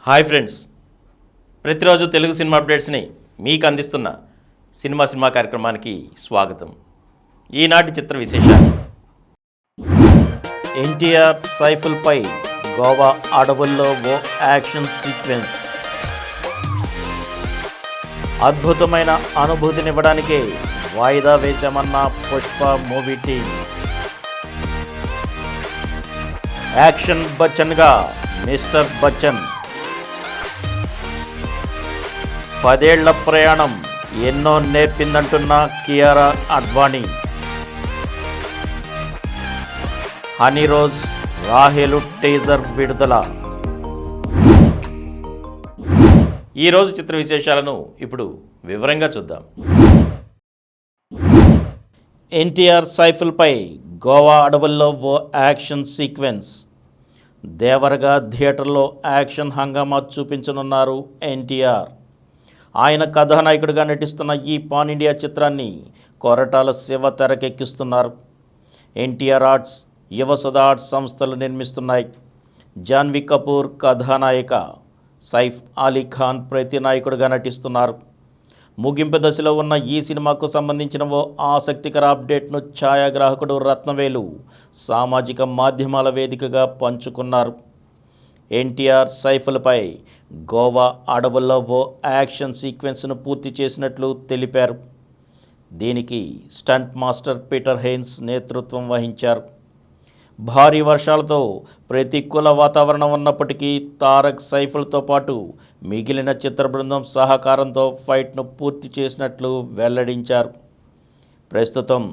Hi friends, ప్రతిరోజు Telugu cinema అప్డేట్స్ని మీకు అందిస్తున్న సినిమా కార్యక్రమానికి స్వాగతం. ఈనాటి చిత్ర విశేషాలు: ఎన్టీఆర్ సైఫుల్పై గోవా అడవుల్లో ఓ యాక్షన్ సీక్వెన్స్. అద్భుతమైన అనుభూతినివ్వడానికే వాయిదా వేశామన్న పుష్ప మూవీ టీం. యాక్షన్ బచ్చన్గా మిస్టర్ బచ్చన్. 10 ఏళ్ల ప్రయాణం ఎన్నో నేర్పిందంటున్న కియారా అడ్వాణి. హనీ రోజ్ రాహేలు టీజర్ విడుదల. ఈరోజు చిత్ర విశేషాలను ఇప్పుడు వివరంగా చూద్దాం. ఎన్టీఆర్ సైఫుల్పై గోవా అడవుల్లో ఓ యాక్షన్ సీక్వెన్స్. దేవరగా థియేటర్లో యాక్షన్ హంగామా చూపించనున్నారు ఎన్టీఆర్. ఆయన కథానాయకుడిగా నటిస్తున్న ఈ పాన్ ఇండియా చిత్రాన్ని కొరటాల శివ తెరకెక్కిస్తున్నారు. ఎన్టీఆర్ ఆర్ట్స్, యువసుధ ఆర్ట్స్ సంస్థలు నిర్మిస్తున్నాయి. జాన్వీ కపూర్ కథానాయిక, సైఫ్ అలీ ఖాన్ ప్రతినాయకుడిగా నటిస్తున్నారు. ముగింపు దశలో ఉన్న ఈ సినిమాకు సంబంధించిన ఓ ఆసక్తికర అప్డేట్ను ఛాయాగ్రాహకుడు రత్నవేలు సామాజిక మాధ్యమాల వేదికగా పంచుకున్నారు. ఎన్టీఆర్ సైఫుల్పై గోవా అడవుల్లో ఓ యాక్షన్ సీక్వెన్స్ను పూర్తి చేసినట్లు తెలిపారు. దీనికి స్టంట్ మాస్టర్ పీటర్ హెయిన్స్ నేతృత్వం వహించారు. భారీ వర్షాలతో ప్రతికూల వాతావరణం ఉన్నప్పటికీ తారక్ సైఫుల్తో పాటు మిగిలిన చిత్ర బృందం సహకారంతో ఫైట్ను పూర్తి చేసినట్లు వెల్లడించారు. ప్రస్తుతం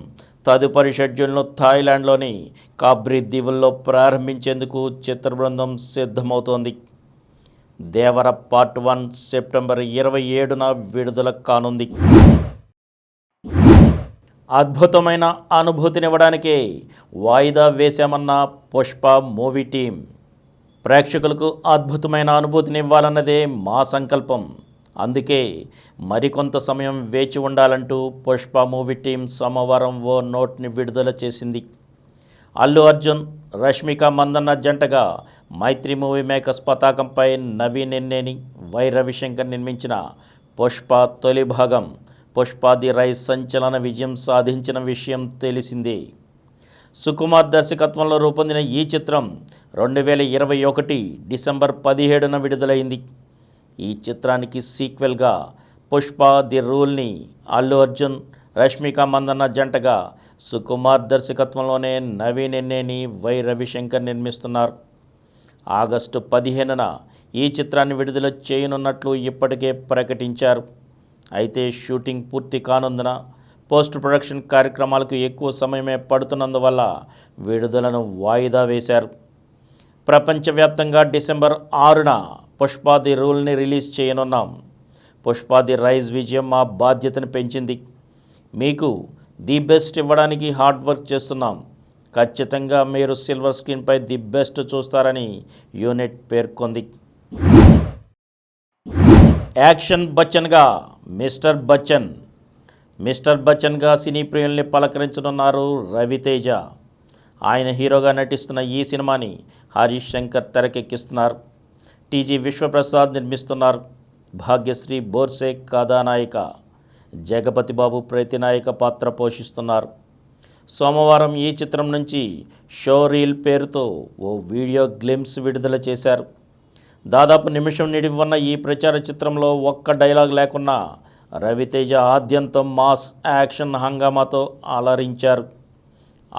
తదుపరి షెడ్యూల్ను థాయిలాండ్లోని కాబ్రీ దీవుల్లో ప్రారంభించేందుకు చిత్ర బృందం సిద్ధమవుతోంది. దేవర పార్ట్ 1 సెప్టెంబర్ 27న విడుదల కానుంది. అద్భుతమైన అనుభూతినివ్వడానికే వాయిదా వేశామన్న పుష్ప మూవీ టీం. ప్రేక్షకులకు అద్భుతమైన అనుభూతినివ్వాలన్నదే మా సంకల్పం. అందుకే మరికొంత సమయం వేచి ఉండాలంటూ పుష్ప మూవీ టీం సోమవారం ఓ నోట్ని విడుదల చేసింది. అల్లు అర్జున్, రష్మిక మందన్న జంటగా మైత్రి మూవీ మేకర్స్ పతాకంపై నవీన్ ఎన్నేని, వై రవిశంకర్ నిర్మించిన పుష్ప తొలి భాగం పుష్ప ది రైజ్ సంచలన విజయం సాధించిన విషయం తెలిసిందే. సుకుమార్ దర్శకత్వంలో రూపొందిన ఈ చిత్రం 2021 డిసెంబర్ 17న విడుదలైంది. ఈ చిత్రానికి సీక్వెల్గా పుష్ప ది రూల్ని అల్లు అర్జున్, రష్మిక మందన్న జంటగా సుకుమార్ దర్శకత్వంలోనే నవీన్ ఎన్నేని, వై రవిశంకర్ నిర్మిస్తున్నారు. ఆగస్టు 15న ఈ చిత్రాన్ని విడుదల చేయనున్నట్లు ఇప్పటికే ప్రకటించారు. అయితే షూటింగ్ పూర్తి కానుందున పోస్ట్ ప్రొడక్షన్ కార్యక్రమాలకు ఎక్కువ సమయమే పడుతున్నందువల్ల విడుదలను వాయిదా వేశారు. ప్రపంచవ్యాప్తంగా డిసెంబర్ 6న పుష్ప ది రూల్ని రిలీజ్ చేయనున్నాం. పుష్ప ది రైజ్ విజయం మా బాధ్యతను పెంచింది. మీకు ది బెస్ట్ ఇవ్వడానికి హార్డ్ వర్క్ చేస్తున్నాం. ఖచ్చితంగా మీరు సిల్వర్ స్క్రీన్పై ది బెస్ట్ చూస్తారని యూనిట్ పేర్కొంది. యాక్షన్ బచ్చన్గా మిస్టర్ బచ్చన్. మిస్టర్ బచ్చన్గా సినీ ప్రియుల్ని పలకరించనున్నారు రవితేజ. ఆయన హీరోగా నటిస్తున్న ఈ సినిమాని హరీష్ శంకర్ తెరకెక్కిస్తున్నారు. టీజీ విశ్వప్రసాద్ నిర్మిస్తున్నారు. భాగ్యశ్రీ బోర్సే కథానాయిక, జగపతి బాబు ప్రతినాయక పాత్ర పోషిస్తున్నారు. సోమవారం ఈ చిత్రం నుంచి షో రీల్ పేరుతో ఓ వీడియో గ్లిమ్స్ విడుదల చేశారు. దాదాపు నిమిషం నిడివన్న ఈ ప్రచార చిత్రంలో ఒక్క డైలాగ్ లేకున్నా రవితేజ ఆద్యంతం మాస్ యాక్షన్ హంగామాతో అలరించారు.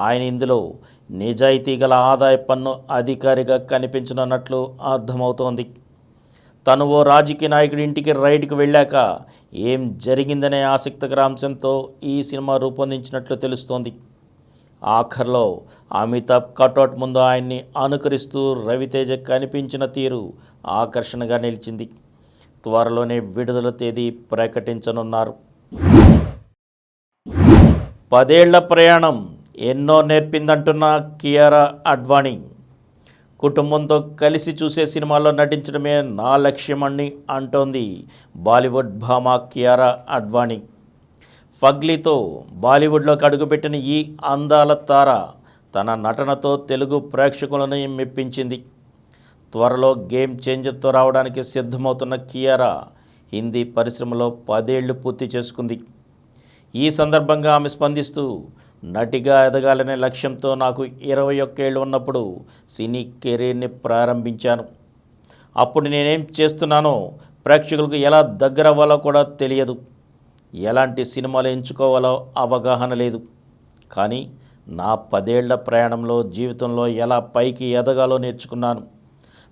ఆయన ఇందులో నిజాయితీ గల ఆదాయ పన్ను అధికారిగా కనిపించనున్నట్లు అర్థమవుతోంది. తను ఓ రాజకీయ నాయకుడి ఇంటికి రైడ్కి వెళ్ళాక ఏం జరిగిందనే ఆసక్తికర అంశంతో ఈ సినిమా రూపొందించినట్లు తెలుస్తోంది. ఆఖర్లో అమితాబ్ కటౌట్ ముందు ఆయన్ని అనుకరిస్తూ రవితేజ కనిపించిన తీరు ఆకర్షణగా నిలిచింది. త్వరలోనే విడుదల తేదీ ప్రకటించనున్నారు. 10 ఏళ్ల ప్రయాణం ఎన్నో నేర్పిందంటున్న కియారా అడ్వాణి. కుటుంబంతో కలిసి చూసే సినిమాల్లో నటించడమే నా లక్ష్యమని అంటోంది బాలీవుడ్ భామ కియారా అడ్వాణి. ఫగ్లీతో బాలీవుడ్లోకి అడుగుపెట్టిన ఈ అందాల తార తన నటనతో తెలుగు ప్రేక్షకులను మెప్పించింది. త్వరలో గేమ్ చేంజర్తో రావడానికి సిద్ధమవుతున్న కియారా హిందీ పరిశ్రమలో 10 ఏళ్లు పూర్తి చేసుకుంది. ఈ సందర్భంగా ఆమె స్పందిస్తూ, నటిగా ఎదగాలనే లక్ష్యంతో నాకు 21 ఏళ్ళు ఉన్నప్పుడు సినీ కెరీర్ని ప్రారంభించాను. అప్పుడు నేనేం చేస్తున్నానో ప్రేక్షకులకు ఎలా దగ్గరవ్వాలో కూడా తెలియదు. ఎలాంటి సినిమాలు ఎంచుకోవాలో అవగాహన లేదు. కానీ నా 10 ఏళ్ల ప్రయాణంలో జీవితంలో ఎలా పైకి ఎదగాలో నేర్చుకున్నాను.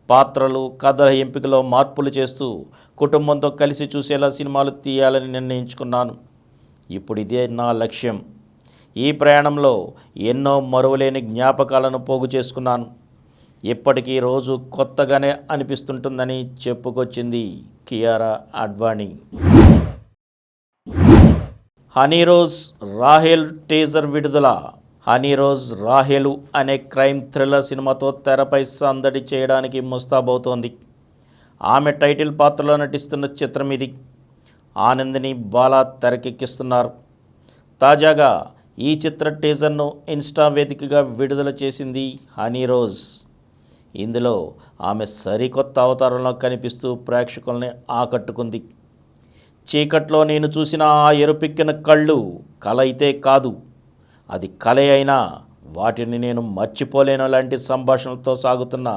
పాత్రలు, కథల ఎంపికలో మార్పులు చేస్తూ కుటుంబంతో కలిసి చూసేలా సినిమాలు తీయాలని నిర్ణయించుకున్నాను. ఇప్పుడు ఇదే నా లక్ష్యం. ఈ ప్రయాణంలో ఎన్నో మరువలేని జ్ఞాపకాలను పోగు చేసుకున్నాను. ఇప్పటికీ రోజు కొత్తగానే అనిపిస్తుంటుందని చెప్పుకొచ్చింది కియారా అడ్వాణి. హనీరోజ్ రాహేల్ టీజర్ విడుదల. హనీరోజ్ రాహేలు అనే క్రైమ్ థ్రిల్లర్ సినిమాతో తెరపై సందడి చేయడానికి ముస్తాబవుతోంది. ఆమె టైటిల్ పాత్రలో నటిస్తున్న చిత్రం ఇది. ఆనందిని బాలా తెరకెక్కిస్తున్నారు. తాజాగా ఈ చిత్ర టీజర్ను ఇన్స్టా వేదికగా విడుదల చేసింది హనీరోజ్. ఇందులో ఆమె సరికొత్త అవతారంలో కనిపిస్తూ ప్రేక్షకుల్ని ఆకట్టుకుంది. చీకట్లో నేను చూసిన ఆ ఎరుపెక్కిన కళ్ళు కల అయితే కాదు, అది కలే అయినా వాటిని నేను మర్చిపోలేను లాంటి సంభాషణలతో సాగుతున్న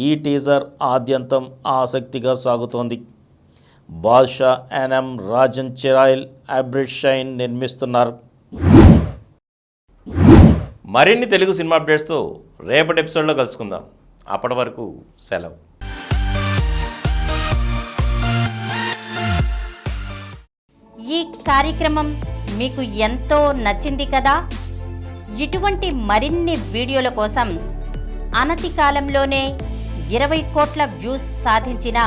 ఈ టీజర్ ఆద్యంతం ఆసక్తిగా సాగుతోంది. బాద్షా ఎన్ఎం రాజన్ చిరాయిల్ అబ్రిడ్ షైన్ నిర్మిస్తున్నారు. మరిన్ని తెలుగు సినిమా అప్డేట్స్తో రేపటి ఎపిసోడ్లో కలుసుకుందాం. అప్పటి వరకు సెలవు. ఈ కార్యక్రమం మీకు ఎంతో నచ్చింది కదా. ఇటువంటి మరిన్ని వీడియోల కోసం అనతి కాలంలోనే 20 కోట్ల వ్యూస్ సాధించిన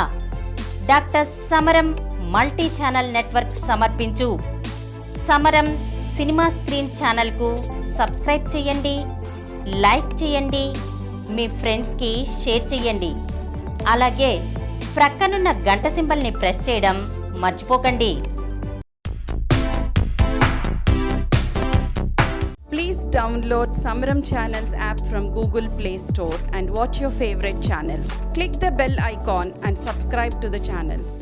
డాక్టర్ సమరం మల్టీ ఛానల్ నెట్వర్క్ సమర్పించు సమరం సినిమా స్క్రీన్ ఛానల్కు సబ్స్క్రైబ్ చేయండి, లైక్ చేయండి, మీ ఫ్రెండ్స్కి షేర్ చేయండి. అలాగే ప్రక్కనున్న గంట సింబల్ని ప్రెస్ చేయడం మర్చిపోకండి. Please download Samaram Channels app from Google Play Store and watch your favorite channels. Click the bell icon and subscribe to the channels.